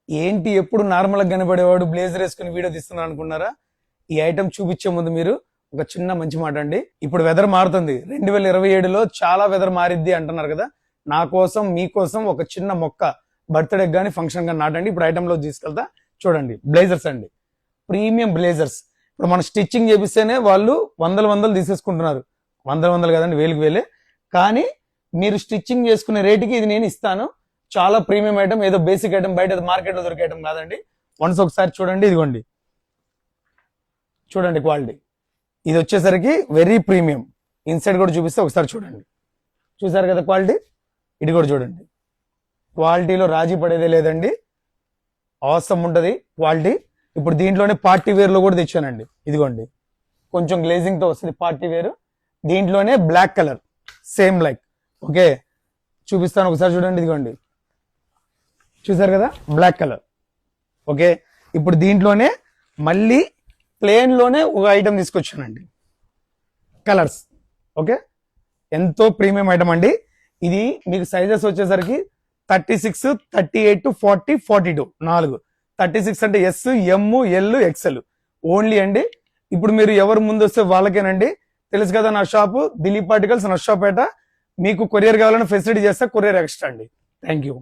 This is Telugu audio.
ఏంటి ఎప్పుడు నార్మల్ గా కనబడేవాడు బ్లేజర్ వేసుకుని వీడియో తీస్తున్నాడు అనుకున్నారా? ఈ ఐటమ్ చూపించే ముందు మీరు ఒక చిన్న మంచి మాట అండి. ఇప్పుడు వెదర్ మారుతుంది. 2027లో చాలా వెదర్ మారిద్ది అంటున్నారు కదా. నా కోసం మీకోసం ఒక చిన్న మొక్క బర్త్డే గానీ ఫంక్షన్ గానీ నాటండి. ఇప్పుడు ఐటమ్ లో తీసుకెళ్తా. చూడండి, బ్లేజర్స్ అండి, ప్రీమియం బ్లేజర్స్. ఇప్పుడు మనం స్టిచ్చింగ్ చేపిస్తేనే వాళ్ళు వందలు తీసేసుకుంటున్నారు. వందలు కదండి, వేలకు వేలే. కానీ మీరు స్టిచ్చింగ్ చేసుకునే రేటుకి ఇది నేను ఇస్తాను. చాలా ప్రీమియం ఐటమ్, ఏదో బేసిక్ ఐటమ్ బయట మార్కెట్ లో దొరికే ఐటమ్ కాదండి. వన్స్ ఒకసారి చూడండి, ఇదిగోండి, చూడండి క్వాలిటీ. ఇది వచ్చేసరికి వెరీ ప్రీమియం. ఇన్సైడ్ కూడా చూపిస్తే ఒకసారి చూడండి. చూసారు కదా క్వాలిటీ? ఇది కూడా చూడండి. క్వాలిటీలో రాజీ పడేదే లేదండి. అవసరం ఉంటుంది క్వాలిటీ. ఇప్పుడు దీంట్లోనే పార్టీ వేర్ లో కూడా తెచ్చానండి. ఇదిగోండి, కొంచెం గ్లేజింగ్ తో వస్తుంది పార్టీ వేర్. దీంట్లోనే black colour same like. Okay, చూపిస్తాను ఒకసారి చూడండి. ఇదిగోండి, చూసారు కదా, బ్లాక్ కలర్. ఓకే, ఇప్పుడు దీంట్లోనే మళ్ళీ ప్లేన్ లోనే ఒక ఐటమ్ తీసుకొచ్చానండి, కలర్స్. ఓకే, ఎంతో ప్రీమియం ఐటమ్ అండి. ఇది మీకు సైజెస్ వచ్చేసరికి 36, 38, 40, 42 4. 36 అంటే ఎస్, ఎం, ఎల్, ఎక్స్ఎల్ ఓన్లీ అండి. ఇప్పుడు మీరు ఎవరు ముందు వస్తే వాళ్ళకేనండి. తెలుసు కదా నా షాపు దిలీప్ ఆర్టికల్స్, నర్సాపేట. మీకు కొరియర్ కావాలని ఫెసిలిటీ చేస్తే కొరియర్ ఎక్స్ట్రా అండి. Thank you.